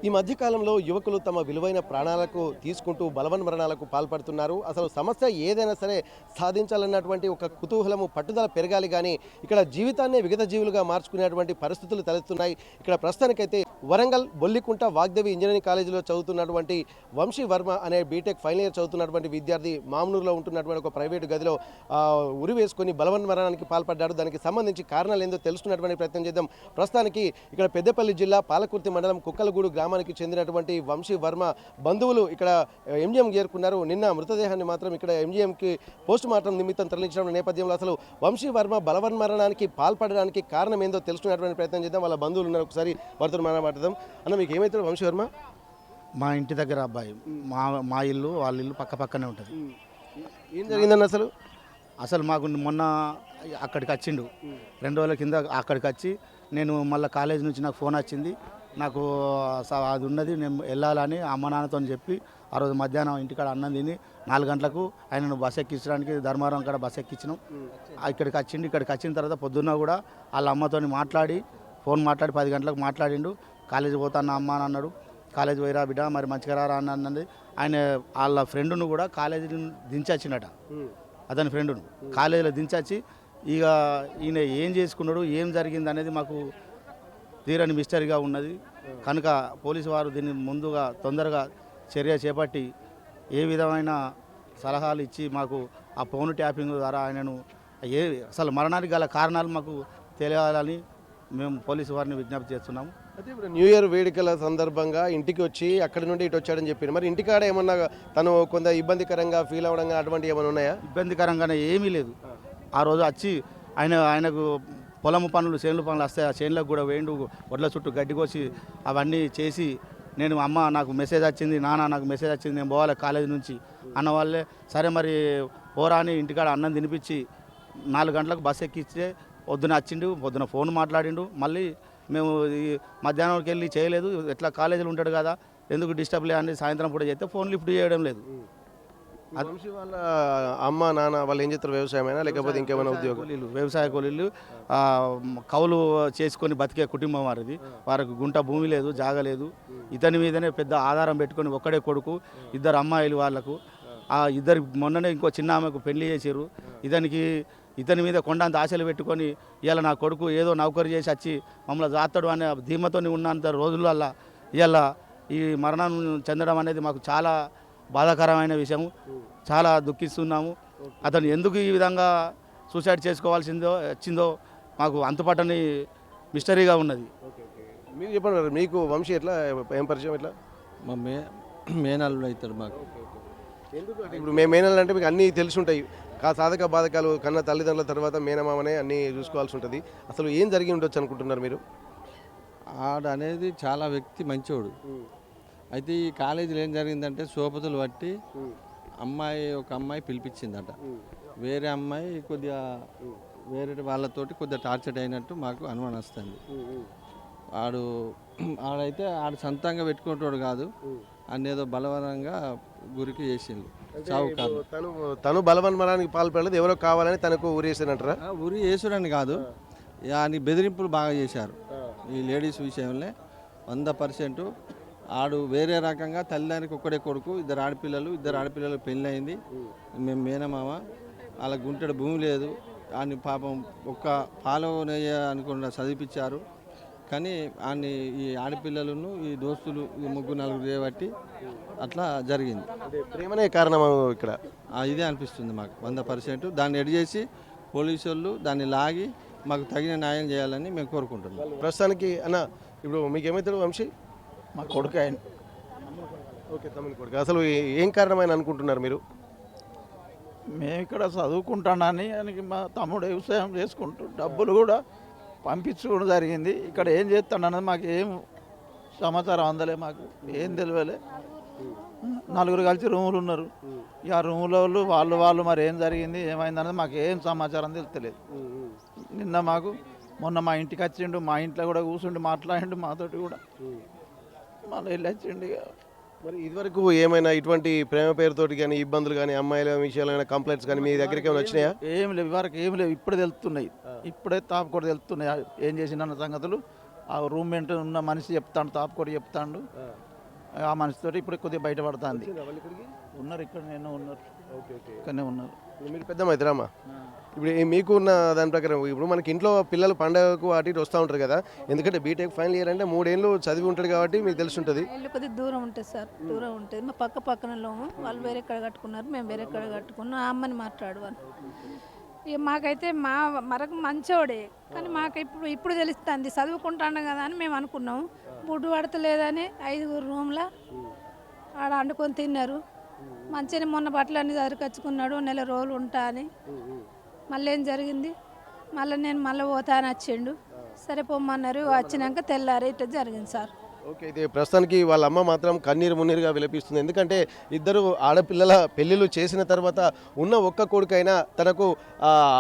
ఈ మధ్య కాలంలో యువకులు తమ విలువైన ప్రాణాలకు తీసుకుంటూ బలవన్మరణాలకు పాల్పడుతున్నారు. అసలు సమస్య ఏదైనా సరే సాధించాలన్నటువంటి ఒక కుతూహలము, పట్టుదల పెరగాలి కానీ ఇక్కడ జీవితాన్నే విగత జీవులుగా మార్చుకునేటువంటి పరిస్థితులు తలెత్తున్నాయి. ఇక్కడ ప్రస్తుతానికైతే వరంగల్ బొల్లికుంట వాగ్దేవి ఇంజనీరింగ్ కాలేజీలో చదువుతున్నటువంటి వంశీ వర్మ అనే బీటెక్ ఫైనల్ ఇయర్ చదువుతున్నటువంటి విద్యార్థి మామనూరులో ఉంటున్నటువంటి ఒక ప్రైవేటు గదిలో ఉరి వేసుకొని బలవన్మరణానికి పాల్పడ్డాడు. దానికి సంబంధించి కారణాలు ఏందో తెలుసుకున్నటువంటి ప్రయత్నం చేద్దాం. ప్రస్తుతానికి ఇక్కడ పెద్దపల్లి జిల్లా పాలకుర్తి మండలం కుక్కలగూడు గ్రామానికి చెందినటువంటి వంశీ వర్మ బంధువులు ఇక్కడ ఎంజీఎం చేరుకున్నారు. నిన్న మృతదేహాన్ని మాత్రం ఇక్కడ ఎంజీఎంకి పోస్ట్ మార్టం నిమిత్తం తరలించడం నేపథ్యంలో అసలు వంశీ వర్మ బలవన్మరణానికి పాల్పడడానికి కారణం ఏందో తెలుసుకునేటువంటి ప్రయత్నం చేద్దాం. వాళ్ళ బంధువులు ఉన్నారు, ఒకసారి వారితో మాట్లాడదాం. అన్న, మీకు ఏమైతే వంశీ వర్మ? మా ఇంటి దగ్గర అబ్బాయి, మా ఇల్లు వాళ్ళ ఇల్లు పక్క పక్కనే ఉంటుంది. ఏం జరిగిందన్న అసలు మాకు మొన్న అక్కడికి వచ్చిండు, 2 రోజుల కింద అక్కడికి వచ్చి నేను మళ్ళీ కాలేజ్ నుంచి నాకు ఫోన్ వచ్చింది, నాకు అది ఉన్నది, నేను వెళ్ళాలని అమ్మ నాన్నతో చెప్పి ఆ రోజు మధ్యాహ్నం ఇంటికాడ అన్నం తిని 4 గంటలకు ఆయనను బస్ ఎక్కించడానికి ధర్మారం కాడ బస్ ఎక్కించినాం. ఇక్కడికి వచ్చిండు. ఇక్కడికి వచ్చిన తర్వాత పొద్దున్న కూడా వాళ్ళ అమ్మతో మాట్లాడి ఫోన్ మాట్లాడి 10 గంటలకు మాట్లాడిండు. కాలేజీ పోతాను అమ్మ అని అన్నాడు. కాలేజీ పోయిరా బిడ్డ, మరి మంచిగా రారా అని అన్నది. ఆయన వాళ్ళ ఫ్రెండ్ను కూడా కాలేజీ దించొచ్చినట, అతని ఫ్రెండ్ను కాలేజీలో దించొచ్చి ఇక ఈయన ఏం చేసుకున్నాడు, ఏం జరిగింది అనేది మాకు తీరని మిస్టరీగా ఉన్నది. కనుక పోలీసు వారు దీన్ని ముందుగా తొందరగా చర్య చేపట్టి ఏ విధమైన సలహాలు ఇచ్చి మాకు ఆ ఫోన్ ట్యాపింగ్ ద్వారా ఆయనను అసలు మరణానికి గల కారణాలు మాకు తెలియాలని మేము పోలీసు వారిని విజ్ఞప్తి చేస్తున్నాము. అయితే ఇప్పుడు న్యూ ఇయర్ వేడుకల సందర్భంగా ఇంటికి వచ్చి అక్కడి నుండి ఇటు వచ్చాడని చెప్పారు. మరి ఇంటికాడ ఏమన్నా తను కొంత ఇబ్బందికరంగా ఫీల్ అవ్వడం అటువంటివి ఏమైనా ఉన్నాయా? ఇబ్బందికరంగానే ఏమీ లేదు. ఆ రోజు వచ్చి ఆయనకు పొలము పనులు, చేనుల పనులు వస్తాయి, ఆ చేనులకు కూడా వేయండు, వడ్ల చుట్టూ గడ్డి కోసి అవన్నీ చేసి నేను అమ్మ నాకు మెసేజ్ వచ్చింది, నాన్న నాకు మెసేజ్ వచ్చింది, నేను పోవాలి కాలేజీ నుంచి అన్న వాళ్ళే సరే మరి పోరా అని ఇంటికాడ అన్నం తినిపించి 4 గంటలకు బస్ ఎక్కిస్తే పొద్దున వచ్చిండు, పొద్దున ఫోన్ మాట్లాడిండు. మళ్ళీ మేము ఈ మధ్యాహ్నంకి వెళ్ళి చేయలేదు, ఎట్లా కాలేజీలో ఉంటాడు కదా ఎందుకు డిస్టర్బ్ లేదని సాయంత్రం కూడా చేస్తే ఫోన్ లిఫ్ట్ చేయడం లేదు. వంశీ వాళ్ళ అమ్మ నాన్న వాళ్ళు ఏం చేస్తారు? వ్యవసాయమైనా లేకపోతే ఇంకేమైనా ఉద్యోగం? వ్యవసాయ కూలీలు, కౌలు చేసుకొని బతికే కుటుంబం వారిది. వారికి గుంట భూమి లేదు, జాగలేదు. ఇతని మీదనే పెద్ద ఆధారం పెట్టుకొని ఒక్కడే కొడుకు, 2 అమ్మాయిలు వాళ్ళకు. ఆ ఇద్దరు మొన్ననే ఇంకో చిన్న ఆమెకు పెళ్లి చేసారు. ఇతని మీద కొండంత ఆశలు పెట్టుకొని ఇవాళ నా కొడుకు ఏదో నౌకరు చేసి వచ్చి మమ్మల్ని జాతాడు అనే ధీమతో ఉన్నంత రోజులల్లా ఇవాళ ఈ మరణం చెందడం అనేది మాకు చాలా బాధాకరమైన విషయం. చాలా దుఃఖిస్తున్నాము. అతను ఎందుకు ఈ విధంగా సూసైడ్ వచ్చిందో మాకు అంతుపట్టని మిస్టరీగా ఉన్నది. మీరు చెప్పండి, మీకు వంశీ ఎట్లా ఏం పరిచయం? ఎట్లా? మా మేనల్లుడు అవుతాడు మాకు. ఎందుకు ఇప్పుడు మేనల్లు అంటే మీకు అన్నీ తెలిసి ఉంటాయి, సాధక బాధకాలు కన్నా తల్లిదండ్రుల తర్వాత మేనమామనే అన్నీ చూసుకోవాల్సి ఉంటుంది. అసలు ఏం జరిగి ఉండొచ్చు అనుకుంటున్నారు మీరు? ఆడ అనేది చాలా వ్యక్తి మంచోడు. అయితే ఈ కాలేజీలో ఏం జరిగిందంటే సోపతులు బట్టి ఒక అమ్మాయి పిలిపించిందట. వేరే అమ్మాయి కొద్దిగా వేరే వాళ్ళతోటి కొద్దిగా టార్చర్ అయినట్టు మాకు అనుమానం వస్తుంది. ఆడైతే సొంతంగా పెట్టుకుంటాడు కాదు, అన్నేదో బలవరంగా గురికి చేసిండు. తను బలవన్మరణానికి పాల్పడలేదు, ఎవరో కావాలని తనకు ఊరేసానంటారా? ఉరి వేసుడని కాదు, అని బెదిరింపులు బాగా చేశారు. ఈ లేడీస్ విషయంలో 100%. ఆడు వేరే రకంగా తల్లిదండ్రికి ఒక్కడే కొడుకు, 2 ఆడపిల్లలు పెళ్ళి అయింది. మేము మేనమామ, వాళ్ళ గుంటెడు భూమి లేదు. ఆయన పాపం ఒక్క పాలనయ్య అనుకుండా చదివిపించారు. కానీ ఆయన్ని ఈ ఆడపిల్లలను ఈ దోస్తులు ఈ 3-4 చేయబట్టి అట్లా జరిగింది. ప్రేమనే కారణం ఇక్కడ ఇదే అనిపిస్తుంది మాకు 100%. దాన్ని ఎడి చేసి పోలీసు వాళ్ళు దాన్ని లాగి మాకు తగిన న్యాయం చేయాలని మేము కోరుకుంటున్నాం. ప్రస్తుతానికి అన్న, ఇప్పుడు మీకు ఏమవుతాడు వంశీ? మా కొడుకు ఆయన. ఓకే, తమ్ముని కొడుకు. అసలు ఏం కారణమైన అనుకుంటున్నారు మీరు? మేము ఇక్కడ చదువుకుంటానని మా తమ్ముడు వ్యవసాయం చేసుకుంటూ డబ్బులు కూడా పంపించుకోవడం జరిగింది. ఇక్కడ ఏం చేస్తాడన్నది మాకు ఏం సమాచారం అందలే, మాకు ఏం తెలియలే. 4 కలిసి రూములు ఉన్నారు. ఇక ఆ రూముల వాళ్ళు మరి ఏం జరిగింది ఏమైందన్నది మాకు ఏం సమాచారం తెలుస్తలేదు. నిన్న మొన్న మా ఇంటికి వచ్చిండు, మా ఇంట్లో కూడా కూర్చుండి మాట్లాడిండు మాతోటి కూడా, మళ్ళీ వెళ్ళి వచ్చిండు. మరి ఇదివరకు ఏమైనా ఇటువంటి ప్రేమ పేరుతోటి కానీ ఇబ్బందులు కానీ అమ్మాయిల విషయాలు కానీ కంప్లైంట్స్ కానీ మీ దగ్గరికి ఏమైనా వచ్చినాయా? ఏం లేవు, ఇవరకు ఏం లేవు. ఇప్పుడే తెలుస్తున్నాయి, ఇప్పుడే తాపు కూడా తెలుస్తున్నాయి ఏం చేసిన సంగతులు. ఆ రూమ్మేట్ ఉన్న మనిషి చెప్తాడు, తాపుకోటి చెప్తాడు. ఆ మనిషితో ఇప్పుడు కొద్దిగా బయటపడుతుంది. ఉన్నారు ఇక్కడ, నేను ఉన్నారు, ఇక్కడనే ఉన్నారు. మీరు పెద్ద మైత్రమ్మా, ఇప్పుడు మీకు ఉన్న దాని ప్రకారం ఇప్పుడు మనకి ఇంట్లో పిల్లలు పండగకు అటు ఇటు వస్తూ ఉంటారు కదా, ఎందుకంటే బీటెక్ ఫైనల్ ఇయర్ అంటే 3 ఏళ్ళు చదివి ఉంటాడు కాబట్టి మీకు తెలిసి ఉంటుంది. ఇల్లు కొద్దిగా దూరం ఉంటుంది సార్, దూరం ఉంటుంది. మా పక్కన వాళ్ళు వేరే ఎక్కడ కట్టుకున్నారు, మేము వేరే ఎక్కడ కట్టుకున్నాం. ఆ అమ్మని మాట్లాడు అని ఇక మాకైతే మరకు మంచోడే, కానీ మాకు ఇప్పుడు తెలుస్తుంది చదువుకుంటాను కదా అని మేము అనుకున్నాము. బుడ్డు పడతలేదని 5 రూమ్లో ఆడ వండుకొని తిన్నారు. మంచిగా మొన్న బట్టలు అన్నీ సరికొచ్చుకున్నాడు, నెల రోజులు ఉంటా అని. మళ్ళీ ఏం జరిగింది, నేను మళ్ళీ పోతాను వచ్చిండు. సరే పొమ్మన్నారు, వచ్చినాక తెల్లారి ఇట్లా జరిగింది సార్. ఓకే, ఇది ప్రస్తుతానికి వాళ్ళ అమ్మ మాత్రం కన్నీరు మున్నీరుగా విలపిస్తుంది. ఎందుకంటే ఇద్దరు ఆడపిల్లల పెళ్ళిళ్ళు చేసిన తర్వాత ఉన్న ఒక్క కొడుకైనా తనకు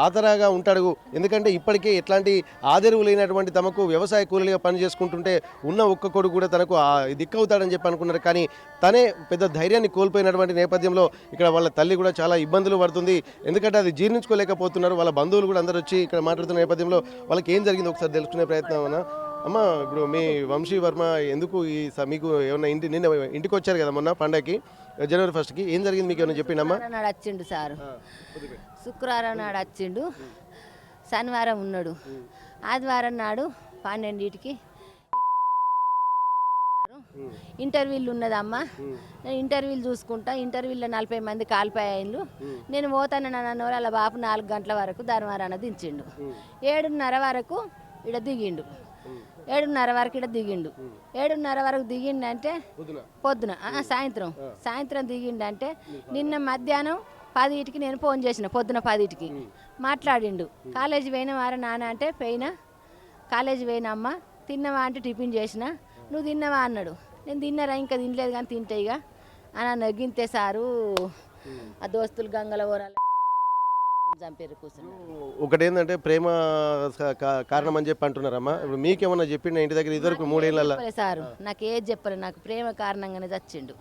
ఆదరాగా ఉంటాడు. ఎందుకంటే ఇప్పటికే ఎట్లాంటి ఆదరవు లేనటువంటి తమకు వ్యవసాయ కూలీలుగా పని చేసుకుంటుంటే ఉన్న ఒక్క కొడుకు కూడా తనకు దిక్కవుతాడని చెప్పి అనుకున్నారు. కానీ తనే పెద్ద ధైర్యాన్ని కోల్పోయినటువంటి నేపథ్యంలో ఇక్కడ వాళ్ళ తల్లి కూడా చాలా ఇబ్బందులు పడుతుంది. ఎందుకంటే అది జీర్ణించుకోలేకపోతున్నారు. వాళ్ళ బంధువులు కూడా అందరూ వచ్చి ఇక్కడ మాట్లాడుతున్న నేపథ్యంలో వాళ్ళకి ఏం జరిగింది ఒకసారి తెలుసుకునే ప్రయత్నం అన్న. అమ్మ, ఇప్పుడు మీ వంశీ వర్మ ఎందుకు మీకు ఏమన్నా నిన్న ఇంటికి వచ్చారు కదా మొన్న పండగకి, జనవరి 1కి, ఏం జరిగింది మీకు ఏమన్నా చెప్పిండమ్మా? నాడు వచ్చిండు సారు, శుక్రవారం నాడు వచ్చిండు, శనివారం ఉన్నాడు, ఆదివారం నాడు 12కి ఇంటర్వ్యూలు ఉన్నదమ్మా. నేను ఇంటర్వ్యూలు చూసుకుంటా, ఇంటర్వ్యూలో 40 మంది కాలిపోయాయిన్లు. నేను పోతాను అన్న వాళ్ళ బాపు 4 గంటల వరకు ధర్మారాన దించిండు. 7:30 వరకు ఇక్కడ దిగిండు. 7:30 వరకు ఇక్కడ దిగిండు. 7:30 వరకు దిగిండంటే పొద్దున, సాయంత్రం దిగిండంటే నిన్న మధ్యాహ్నం 10కి నేను ఫోన్ చేసిన, పొద్దున 10కి మాట్లాడిండు. కాలేజీ పోయినవారా నాన్న అంటే పోయినా. కాలేజీ పోయినా అమ్మ, తిన్నవా అంటే టిఫిన్ చేసిన. నువ్వు తిన్నవా అన్నాడు. నేను తిన్నారా, ఇంకా తినలేదు కానీ తింటే ఇక అని నగ్గింతే సారు. ఆ దోస్తులు గంగల ఊరాల చంపేరు కూర్చుని. ఒకటి ఏంటంటే ప్రేమ కారణం అని చెప్పి అంటున్నారమ్మా. ఇప్పుడు మీకేమన్నా చెప్పిండు ఇంటి దగ్గర ఇద్దరు 3 ఏళ్ళ సారు? నాకు ఏది చెప్పలేదు, నాకు ప్రేమ కారణంగానే చచ్చిండు.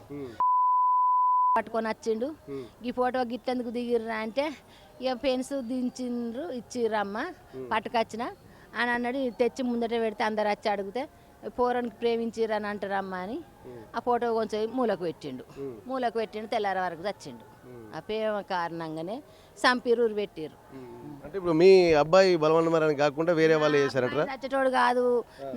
పట్టుకొని వచ్చిండు. ఈ ఫోటో గిట్టెందుకు దిగిర్రా అంటే ఇక పెన్స్ దించిండ్రు, ఇచ్చిర్రమ్మ పట్టుకొచ్చిన అని అన్నాడు. తెచ్చి ముందట పెడితే అందరు వచ్చి అడిగితే పోరానికి ప్రేమించిర్రు అని అంటారమ్మా అని ఆ ఫోటో కొంచెం మూలకు పెట్టిండు. తెల్లారి వరకు చచ్చిండు. ఆ ప్రేమ కారణంగానే సంపిరూరు పెట్టిర్రు. అంటే ఇప్పుడు మీ అబ్బాయి బలవన్నమని కాకుండా వేరే వాళ్ళు చేశారంటారా? చచ్చేటోడు కాదు,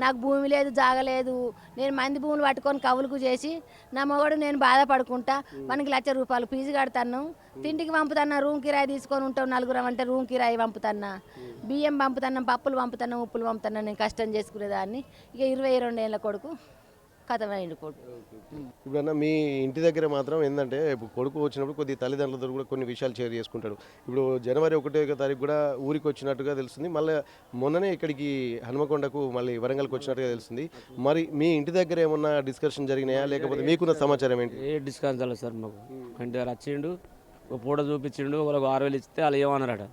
నాకు భూమి లేదు, జాగలేదు. నేను మంది భూములు పట్టుకొని కవులకు చేసి నా మొగడు నేను బాధపడుకుంటా. మనకి ₹1,00,000 ఫీజు కడతాను, తిండికి పంపుతాన్నా, రూమ్ కిరాయి తీసుకొని ఉంటావు 4 అంటే రూమ్ కిరాయి పంపుతాన్నా, బియ్యం పంపుతాన్నా, పప్పులు పంపుతాన్నా, ఉప్పులు పంపుతాన్నా. నేను కష్టం చేసుకునేదాన్ని. ఇక 22 ఏళ్ళ కొడుకు కథమైండు కొడుకు. ఇప్పుడు మీ ఇంటి దగ్గర మాత్రం ఏంటంటే కొడుకు వచ్చినప్పుడు కొద్ది తల్లిదండ్రులతో కూడా కొన్ని విషయాలు షేర్ చేసుకుంటాడు. ఇప్పుడు జనవరి 1వ తారీఖు కూడా ఊరికి వచ్చినట్టుగా తెలుస్తుంది. మళ్ళీ మొన్ననే ఇక్కడికి హనుమకొండకు మళ్ళీ వరంగల్కి వచ్చినట్టుగా తెలుస్తుంది. మరి మీ ఇంటి దగ్గర ఏమన్నా డిస్కషన్ జరిగినాయా, లేకపోతే మీకున్న సమాచారం ఏంటి? ఏ డిస్కషన్ జరగలేదు సార్ మాకు. ఇంటి దగ్గర వచ్చిండు, ఒక ఫోటో చూపించిండు, వాళ్ళకు 6,000 ఇస్తే వాళ్ళు ఏమన్నారట.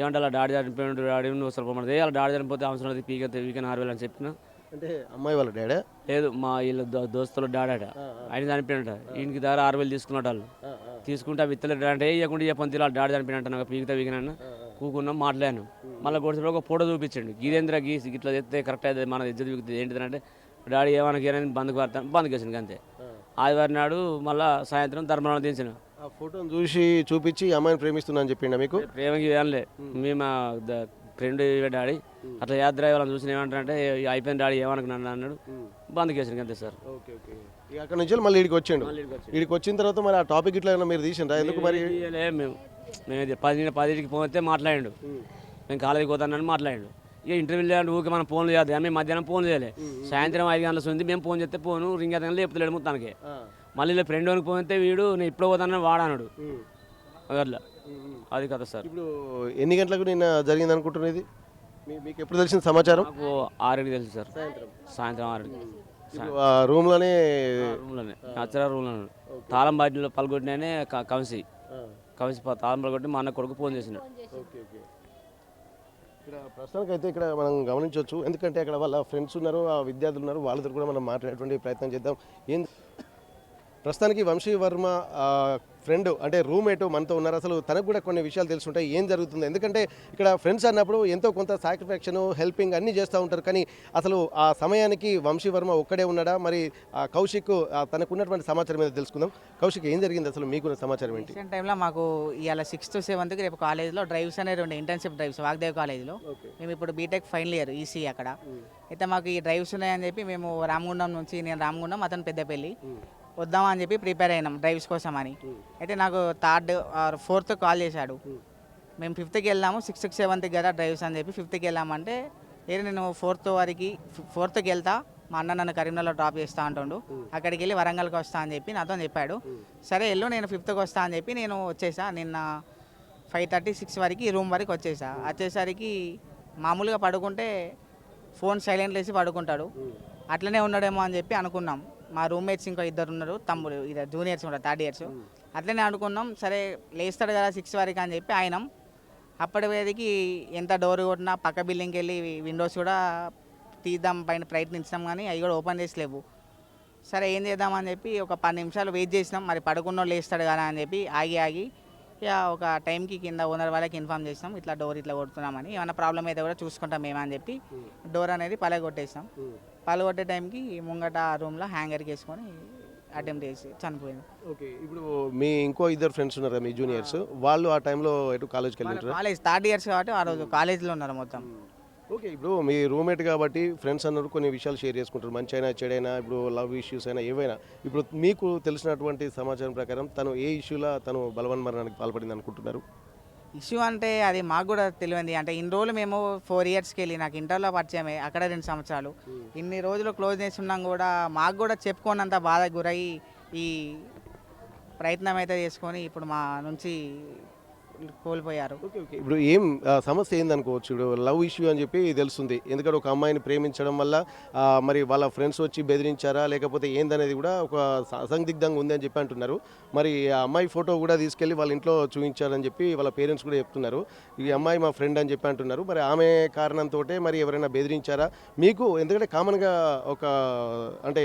ఏమంటే అలా డాడీ చనిపోయిండు, డాడీ నువ్వు అసలు పడదు, వాళ్ళ డాడీ చనిపోతే అవసరం అది వీకెన్ 6,000 అని చెప్పిన. అంటే అమ్మాయి వాళ్ళ డాడా? లేదు, మా వీళ్ళ దోస్తులు డాడట, ఆయన చనిపోయినట. ఈయనకి దగ్గర 6,000 తీసుకున్నట్టు వాళ్ళు. తీసుకుంటే అవి ఇత్తలేదు అంటే ఇవ్వకుండా చెప్పండి, వాళ్ళ డాడీ చనిపోయినట్టు. నాకు పీకితే వీకినా కూకున్నాం, మాట్లాడాను. మళ్ళీ గొడవలో ఒక ఫోటో చూపించండి, గీరేంద్ర గీసి ఇట్లా చెప్తే కరెక్ట్ అయితే మన ఇజ్జత్ వీకుతుంది ఏంటిదంటే డాడీ ఏమనకి బంద్కు వేసాను అంతే. ఆదివారం నాడు మళ్ళీ సాయంత్రం ధర్మవరం దించిన. ఆ ఫోటోని చూపించి అమ్మాయిని ప్రేమిస్తున్నా అని చెప్పిండా మీకు? ప్రేమకి ఏమలే, మేము ఫ్రెండ్ డాడీ అట్లా యాత్ర వాళ్ళని చూసిన ఏమంటారంటే అయిపోయిన డాడీ ఏమనుకున్నాను అన్నాడు, బంద్ చేసాను అంతే సార్. Okay okay. ఇక అక్కడ నుంచి మళ్ళీ ఇక్కడికి వచ్చిండు. ఇక్కడికి వచ్చిన తర్వాత మరి ఆ టాపిక్ ఇట్లా మీరు తీసిండ్రా? ఎందుకు మరి? మేము 10కి పోతే మాట్లాడిండు, మేము కాలేజీకి పోతానని మాట్లాడిండు. ఇక ఇంటర్వ్యూ లేదంటే ఊరికి మనం ఫోన్ చేయాలి. మేము మధ్యాహ్నం ఫోన్ చేయలే, సాయంత్రం 5 గంటల ఉంది. మేము ఫోన్ చేస్తే ఫోను రింగ్ అయితే లేపుతలేడు మొత్తానికి. మళ్ళీ ఫ్రెండ్ వానికి పోతే వీడు నేను ఇప్పుడు పోతానని వాడాడు అట్లా. అది కదా సార్. ఇప్పుడు ఎన్ని గంటలకు నిన్న జరిగింది అనుకుంటున్నది ఇది? మీకు ఎప్పుడు తెలిసిన సమాచారం? నాకు 6కి తెలుసు సార్, సాయంత్రం 6కి. రూమ్లోనే నచ్చరా రూమ్లోనే తాళం బాటిలో పలుగొట్టినే కవిసి తాళం పలుగొట్టి మా అన్న కొడుకు ఫోన్ చేసినాడు. ఇక్కడ ప్రస్తుతానికి అయితే ఇక్కడ మనం గమనించవచ్చు, ఎందుకంటే అక్కడ వాళ్ళ ఫ్రెండ్స్ ఉన్నారు, ఆ విద్యార్థులు ఉన్నారు, వాళ్ళతో కూడా మనం మాట్లాడేటువంటి ప్రయత్నం చేద్దాం. ప్రస్తుతానికి వంశీ వర్మ ఫ్రెండ్ అంటే రూమ్మేట్ మనతో ఉన్నారు. అసలు తనకు కూడా కొన్ని విషయాలు తెలుసుంటాయి ఏం జరుగుతుంది. ఎందుకంటే ఇక్కడ ఫ్రెండ్స్ అన్నప్పుడు ఎంతో కొంత సాటిస్ఫాక్షన్ హెల్పింగ్ అన్నీ చేస్తూ ఉంటారు. కానీ అసలు ఆ సమయానికి వంశీవర్మ ఒక్కడే ఉన్నాడా, మరి కౌశిక్ తనకున్నటువంటి సమాచారం మీద తెలుసుకుందాం. కౌశిక్ ఏం జరిగింది అసలు, మీకున్న సమాచారం ఏంటి? రీసెంట్ టైంలో మాకు ఇవాళ 6th to 7th రేపు కాలేజ్లో డ్రైవ్స్ అనేవి ఉండే, ఇంటర్న్షిప్ డ్రైవ్స్ వాగ్దేవ్ కాలేజ్లో. మేము ఇప్పుడు బీటెక్ ఫైనల్ ఇయర్ ఈసీ అక్కడ. అయితే మాకు ఈ డ్రైవ్స్ ఉన్నాయని చెప్పి మేము రామగుండం నుంచి, నేను రామగుండం అతను పెద్దపల్లి వద్దామని చెప్పి ప్రిపేర్ అయినాం డ్రైవ్స్ కోసం అని. అయితే నాకు 3rd or 4th కాల్ చేశాడు. మేము 5th వెళ్దాము, 6th 7th కదా డ్రైవ్స్ అని చెప్పి 5th వెళ్ళామంటే లేదు నేను 4th వెళ్తా, మా అన్న నన్ను కరీంనగర్లో డ్రాప్ చేస్తా అంటుండు, అక్కడికి వెళ్ళి వరంగల్కి వస్తా అని చెప్పి నాతో చెప్పాడు. సరే వెళ్ళు నేను 5th వస్తా అని చెప్పి నేను వచ్చేసా. నిన్న 5:30 6 వరకు ఈ రూమ్ వరకు వచ్చేసరికి మామూలుగా పడుకుంటే ఫోన్ సైలెంట్ వేసి పడుకుంటాడు. అట్లనే ఉన్నాడేమో అని చెప్పి అనుకున్నాం. మా రూమ్మేట్స్ ఇంకా 2 ఉన్నారు, తమ్ముడు ఇది జూనియర్స్ ఉన్నారు 3rd years. అట్లనే అనుకున్నాం, సరే లేస్తాడు కదా 6 వరకు అని చెప్పి ఆయనం. అప్పటి వేదికి ఎంత డోర్ కొట్టినా పక్క బిల్డింగ్కి వెళ్ళి విండోస్ కూడా తీద్దాం పైన ప్రయత్నించినాం, కానీ అవి కూడా ఓపెన్ చేసలేవు. సరే ఏం చేద్దామని చెప్పి ఒక 10 నిమిషాలు వెయిట్ చేసినాం, మరి పడుకున్నోళ్ళు లేస్తాడు కదా అని చెప్పి ఆగి ఇక ఒక టైంకి కింద ఓనర్ వాళ్ళకి ఇన్ఫామ్ చేసినాం, ఇట్లా డోర్ ఇట్లా కొడుతున్నామని, ఏమైనా ప్రాబ్లం అయితే కూడా చూసుకుంటాం మేమని చెప్పి డోర్ అనేది పలగొట్టేసినాం. పలగొట్టే టైంకి ముంగట రూమ్లో హ్యాంగర్కి వేసుకొని అటెంప్ట్ చేసి చనిపోయింది. ఓకే, ఇప్పుడు మీ ఇంకో 2 ఫ్రెండ్స్ ఉన్నారు మీ జూనియర్స్, వాళ్ళు ఆ టైంలో ఎటు కాలేజ్కి వెళ్ళి కాలేజ్ 3rd years కాబట్టి ఆ రోజు కాలేజ్లో ఉన్నారు మొత్తం. ఓకే, ఇప్పుడు మీ రూమ్మేట్ కాబట్టి ఫ్రెండ్స్ అన్నారు కొన్ని విషయాలు షేర్ చేసుకుంటారు, మంచి అయినా చెడైనా, ఇప్పుడు లవ్ ఇష్యూస్ అయినా ఏవైనా. ఇప్పుడు మీకు తెలిసినటువంటి సమాచారం ప్రకారం తను ఏ ఇష్యూలో తను బలవన్మరణానికి పాల్పడింది అనుకుంటున్నారు? ఇష్యూ అంటే అది మాకు కూడా తెలియంది. అంటే ఇన్ని రోజులు మేము 4 yearsకి వెళ్ళి నాకు ఇంటర్లో పరిచయమే, అక్కడ 2 సంవత్సరాలు, ఇన్ని రోజులు క్లోజ్నెస్ ఉన్నాం కూడా మాకు కూడా చెప్పుకోనంత బాధకు గురయ్యి ఈ ప్రయత్నం అయితే చేసుకొని ఇప్పుడు మా నుంచి కోల్పోయారు. ఓకే ఓకే, ఇప్పుడు ఏం సమస్య ఏందనుకోవచ్చు? ఇప్పుడు లవ్ ఇష్యూ అని చెప్పి తెలుస్తుంది, ఎందుకంటే ఒక అమ్మాయిని ప్రేమించడం వల్ల మరి వాళ్ళ ఫ్రెండ్స్ వచ్చి బెదిరించారా లేకపోతే ఏందనేది కూడా ఒక అసందిగ్ధంగా ఉంది అని చెప్పి అంటున్నారు. మరి ఆ అమ్మాయి ఫోటో కూడా తీసుకెళ్ళి వాళ్ళ ఇంట్లో చూపించారని చెప్పి వాళ్ళ పేరెంట్స్ కూడా చెప్తున్నారు. ఈ అమ్మాయి మా ఫ్రెండ్ అని చెప్పి అంటున్నారు. మరి ఆమె కారణంతో మరి ఎవరైనా బెదిరించారా మీకు? ఎందుకంటే కామన్గా ఒక అంటే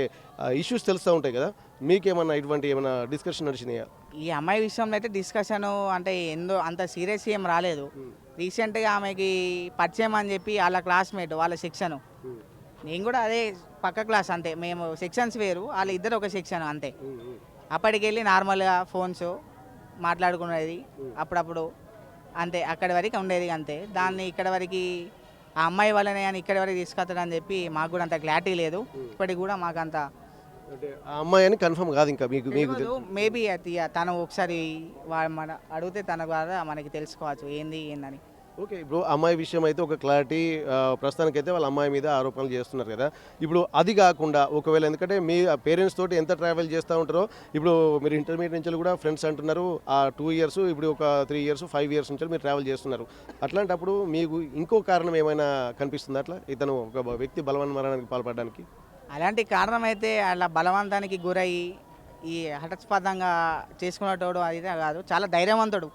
ఇష్యూస్ తెలుస్తూ ఉంటాయి కదా, మీకేమన్నా ఇటువంటి ఏమైనా డిస్కషన్ నడిచినాయా? ఈ అమ్మాయి విషయంలో అయితే డిస్కషన్ అంటే అంత సీరియస్ ఏం రాలేదు. రీసెంట్గా ఆమెకి పరిచయం అని చెప్పి వాళ్ళ క్లాస్మేట్ వాళ్ళ సెక్షను, నేను కూడా అదే పక్క క్లాస్ అంతే, మేము సెక్షన్స్ వేరు, వాళ్ళ ఇద్దరు ఒక సెక్షన్ అంతే. అప్పటికెళ్ళి నార్మల్గా ఫోన్స్ మాట్లాడుకునేది అప్పుడప్పుడు అంతే, అక్కడి వరకు ఉండేది అంతే. దాన్ని ఇక్కడ వరకు ఆ అమ్మాయి వల్లనే అని ఇక్కడి వరకు తీసుకొస్తాడని చెప్పి మాకు కూడా అంత క్లారిటీ లేదు. ఇప్పటికి కూడా మాకు అంత అంటే ఆ అమ్మాయి అని కన్ఫర్మ్ కాదు ఇంకా మీకు? మేబీ అది తను ఒకసారి మన అడిగితే తన ద్వారా మనకి తెలుసుకోవచ్చు ఏందని. ఓకే, ఇప్పుడు అమ్మాయి విషయం అయితే ఒక క్లారిటీ ప్రస్తుతానికైతే వాళ్ళ అమ్మాయి మీద ఆరోపణలు చేస్తున్నారు కదా. ఇప్పుడు అది కాకుండా ఒకవేళ, ఎందుకంటే మీ పేరెంట్స్ తోటి ఎంత ట్రావెల్ చేస్తూ ఉంటారో, ఇప్పుడు మీరు ఇంటర్మీడియట్ నుంచి కూడా ఫ్రెండ్స్ అంటున్నారు, ఆ 2 years ఇప్పుడు ఒక 3 years 5 years నుంచి మీరు ట్రావెల్ చేస్తున్నారు. అట్లాంటప్పుడు మీకు ఇంకో కారణం ఏమైనా కనిపిస్తుందా అట్లా ఇతను ఒక వ్యక్తి బలవన్మరణానికి పాల్పడడానికి? అలాంటి కారణం అయితే అలా బలవంతానికి గురయ్యి ఈ హఠాత్పాతంగా చేసుకునేటోడు అది కాదు, చాలా ధైర్యవంతుడు.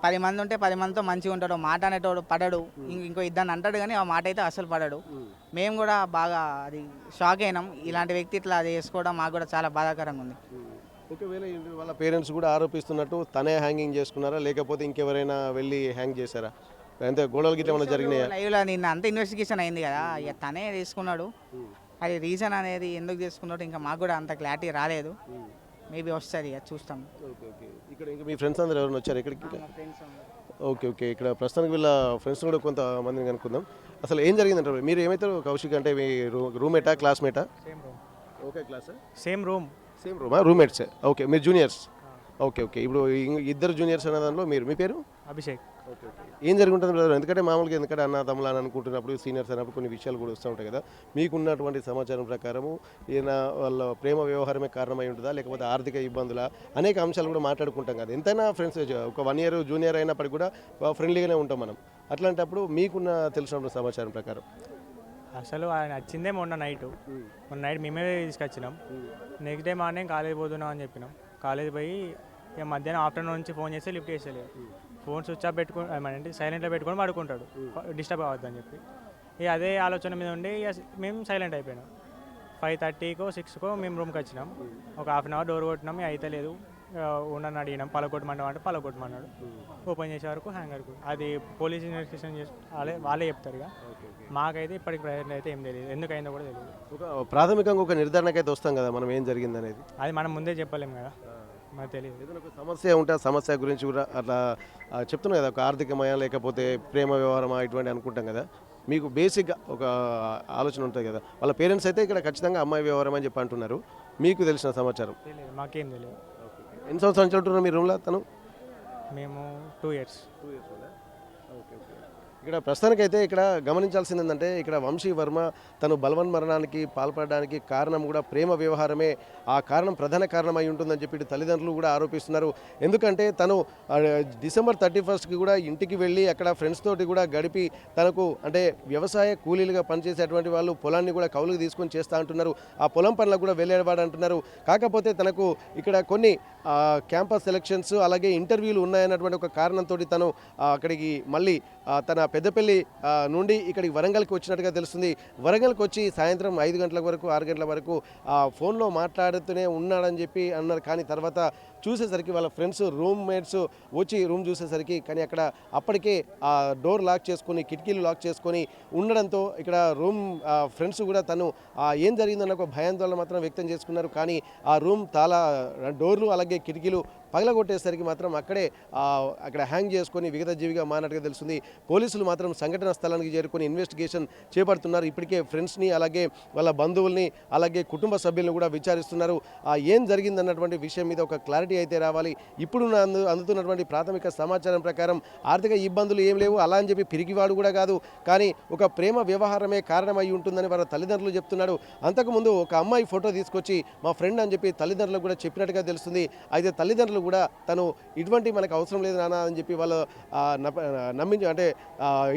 10 మంది ఉంటే 10 మందితో మంచిగా ఉంటాడు, మాట అనేటోడు పడడు, ఇంకో 2 అంటాడు కానీ ఆ మాట అయితే అసలు పడడు. మేము కూడా బాగా అది షాక్ అయినాం, ఇలాంటి వ్యక్తి ఇట్లా చేసుకోవడం మాకు కూడా చాలా బాధాకరంగా ఉంది. ఒకవేళ వాళ్ళ పేరెంట్స్ కూడా ఆరోపిస్తున్నట్టు తనే హ్యాంగింగ్ చేసుకున్నారా లేకపోతే ఇంకెవరైనా వెళ్ళి హ్యాంగ్ చేశారా? అంతే గొడవలు గిట్ల ఏమైనా జరిగినాయా? లైవ్లో నిన్న అంత ఇన్వెస్టిగేషన్ అయింది కదా, ఇక తనే తీసుకున్నాడు. అది రీజన్ అనేది ఎందుకు చేసుకున్నాడు ఇంకా మాకు కూడా అంత క్లారిటీ రాలేదు, మేబీ వస్తుంది ఇక చూస్తాం. ఓకే ఓకే, ఇక్కడ ఇంకా మీ ఫ్రెండ్స్ అందరూ ఎవరైనా వచ్చారు ఇక్కడికి? ఓకే ఓకే, ఇక్కడ ప్రస్తుతానికి వీళ్ళ ఫ్రెండ్స్ కూడా కొంతమందిని కనుక్కుందాం. అసలు ఏం జరిగిందంటారు? మీరు ఏమవుతారు కౌశిక్? అంటే మీ రూమ్మేటా క్లాస్మేటా? ఓకే క్లాస్, సేమ్ రూమా? రూమ్మేట్సే. ఓకే, మీరు జూనియర్స్. ఓకే ఓకే, ఇప్పుడు 2 జూనియర్స్ అనే దానిలో మీరు, మీ పేరు? అభిషేక్. ఓకే ఓకే, ఏం జరుగుతుంది బ్రదర్? ఎందుకంటే మామూలుగా ఎందుకంటే అన్న తమ్ముళ్ళు అని అనుకుంటున్నప్పుడు సీనియర్స్ అన్నప్పుడు కొన్ని విషయాలు కూడా వస్తూ ఉంటాయి కదా. మీకున్నటువంటి సమాచారం ప్రకారము ఈయన వాళ్ళ ప్రేమ వ్యవహారమే కారణమై ఉంటుందా లేకపోతే ఆర్థిక ఇబ్బందుల అనేక అంశాలు కూడా మాట్లాడుకుంటాం కదా. ఎంతైనా ఫ్రెండ్స్, ఒక 1 year జూనియర్ అయినప్పటికీ కూడా ఫ్రెండ్లీగానే ఉంటాం మనం. అట్లాంటప్పుడు మీకున్న తెలిసిన సమాచారం ప్రకారం అసలు ఆయన వచ్చిందే మొన్న నైట్ మేమే తీసుకొచ్చినాం. నెక్స్ట్ డే మార్నింగ్ కాలేజ్ పోతున్నాం అని చెప్పినాం. కాలేజ్ పోయి ఇక మధ్యాహ్నం ఆఫ్టర్నూన్ నుంచి ఫోన్ చేస్తే లిఫ్ట్ చేస్తలేదు. ఫోన్ స్విచ్ ఆఫ్ పెట్టుకుని అంటే సైలెంట్లో పెట్టుకొని పడుకుంటాడు, డిస్టర్బ్ అవ్వద్దని చెప్పి. ఇక అదే ఆలోచన మీద ఉండి ఇక మేము సైలెంట్ అయిపోయినాం. 5:30కో 6కో మేము రూమ్కి వచ్చినాం. ఒక 1/2 hour డోర్ కొట్టినాం, అయితే లేదు. ఓనర్ని అడిగినాం పలకొట్టమంటాం అంటే పలకొట్టమన్నాడు. ఓపెన్ చేసే వరకు హ్యాంగర్కు అది పోలీస్ ఇన్వెస్టిగేషన్ చేసి వాళ్ళే చెప్తారు. ఇక మాకైతే ఇప్పటికి ప్రజెంట్ అయితే ఏం తెలియదు, ఎందుకైందో కూడా తెలియదు. ఒక ప్రాథమికంగా ఒక నిర్ధారణకైతే వస్తాం కదా మనం ఏం జరిగింది అనేది. అది మనం ముందే చెప్పలేము కదా, మాకు తెలియదు. ఏదైనా ఒక సమస్య ఉంటే ఆ సమస్య గురించి కూడా అట్లా చెప్తున్నాం కదా, ఒక ఆర్థికమయా లేకపోతే ప్రేమ వ్యవహారమా ఇటువంటి అనుకుంటాం కదా. మీకు బేసిక్గా ఒక ఆలోచన ఉంటుంది కదా. వాళ్ళ పేరెంట్స్ అయితే ఇక్కడ ఖచ్చితంగా అమ్మాయి వ్యవహారం అని చెప్పి అంటున్నారు. మీకు తెలిసిన సమాచారం తెలియదు, మాకేం తెలియదు. ఎన్ని సంవత్సరాల నుంచి ఉంటున్నారు మీ రూమ్లో తను? మేము 2 years. ఇక్కడ ప్రస్తుతానికైతే ఇక్కడ గమనించాల్సింది ఏంటంటే ఇక్కడ వంశీ వర్మ తను బలవన్ మరణానికి పాల్పడడానికి కారణం కూడా ప్రేమ వ్యవహారమే ఆ కారణం ప్రధాన కారణం అయి ఉంటుందని చెప్పి ఇటు తల్లిదండ్రులు కూడా ఆరోపిస్తున్నారు. ఎందుకంటే తను December 31st కూడా ఇంటికి వెళ్ళి అక్కడ ఫ్రెండ్స్ తోటి కూడా గడిపి తనకు అంటే వ్యవసాయ కూలీలుగా పనిచేసేటువంటి వాళ్ళు పొలాన్ని కూడా కౌలుకు తీసుకొని చేస్తూ అంటున్నారు. ఆ పొలం పనులకు కూడా వెళ్ళేవాడు అంటున్నారు. కాకపోతే తనకు ఇక్కడ కొన్ని క్యాంపస్ సెలక్షన్స్ అలాగే ఇంటర్వ్యూలు ఉన్నాయన్నటువంటి ఒక కారణంతో తను అక్కడికి మళ్ళీ తన పెద్దపల్లి నుండి ఇక్కడికి వరంగల్కి వచ్చినట్టుగా తెలుస్తుంది. వరంగల్కి వచ్చి సాయంత్రం 5 గంటల వరకు 6 గంటల వరకు ఫోన్లో మాట్లాడుతూనే ఉన్నాడని చెప్పి అన్నారు. కానీ తర్వాత చూసేసరికి వాళ్ళ ఫ్రెండ్స్ రూమ్మేట్స్ వచ్చి రూమ్ చూసేసరికి కానీ అక్కడ అప్పటికే ఆ డోర్ లాక్ చేసుకొని కిటికీలు లాక్ చేసుకొని ఉండడంతో ఇక్కడ రూమ్ ఫ్రెండ్స్ కూడా తను ఏం జరిగిందన్న ఒక భయాందోళన మాత్రం వ్యక్తం చేసుకున్నారు. కానీ ఆ రూమ్ డోర్లు అలాగే కిటికీలు పగలగొట్టేసరికి మాత్రం అక్కడ హ్యాంగ్ చేసుకొని విగత జీవిగా మారినట్టుగా తెలుస్తుంది. పోలీసులు మాత్రం సంఘటన స్థలానికి చేరుకొని ఇన్వెస్టిగేషన్ చేపడుతున్నారు. ఇప్పటికే ఫ్రెండ్స్ని అలాగే వాళ్ళ బంధువుల్ని అలాగే కుటుంబ సభ్యులను కూడా విచారిస్తున్నారు. ఏం జరిగిందన్నటువంటి విషయం మీద ఒక క్లారిటీ అయితే రావాలి. ఇప్పుడు అందుతున్నటువంటి ప్రాథమిక సమాచారం ప్రకారం ఆర్థిక ఇబ్బందులు ఏం లేవు, అలా అని చెప్పి పిరికివాడు కూడా కాదు, కానీ ఒక ప్రేమ వ్యవహారమే కారణమై ఉంటుందని వాళ్ళ తల్లిదండ్రులు చెప్తున్నాడు. అంతకుముందు ఒక అమ్మాయి ఫోటో తీసుకొచ్చి మా ఫ్రెండ్ అని చెప్పి తల్లిదండ్రులు కూడా చెప్పినట్టుగా తెలుస్తుంది. అయితే తల్లిదండ్రులు కూడా తను ఇటువంటి మనకు అవసరం లేదు నాన్న అని చెప్పి వాళ్ళు నమ్మించి అంటే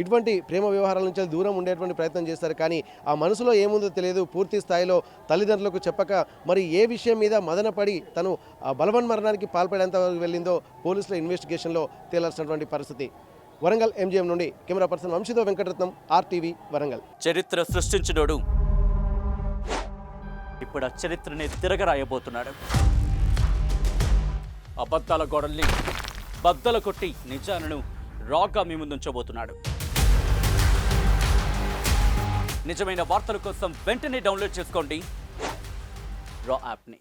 ఇటువంటి ప్రేమ వ్యవహారాల నుంచి దూరం ఉండేటువంటి ప్రయత్నం చేస్తారు. కానీ ఆ మనసులో ఏముందో తెలియదు. పూర్తి స్థాయిలో తల్లిదండ్రులకు చెప్పక మరి ఏ విషయం మీద మదనపడి తను బలవన్ మరణానికి పాల్పడేంత వరకు వెళ్ళిందో పోలీసుల ఇన్వెస్టిగేషన్లో తేలాల్సినటువంటి పరిస్థితి. వరంగల్ MGM నుండి కెమెరా పర్సన్ వంశీతో వెంకటరత్నం, RTV వరంగల్. చరిత్ర సృష్టించినోడు ఇప్పుడు ఆ చరిత్రని తిరగరాయబోతున్నాడు. అబద్ధాల గోడల్ని బద్దల కొట్టి నిజాలను రాగా మీ ముందుంచబోతున్నాడు. నిజమైన వార్తల కోసం వెంటనే డౌన్లోడ్ చేసుకోండి రా యాప్ని.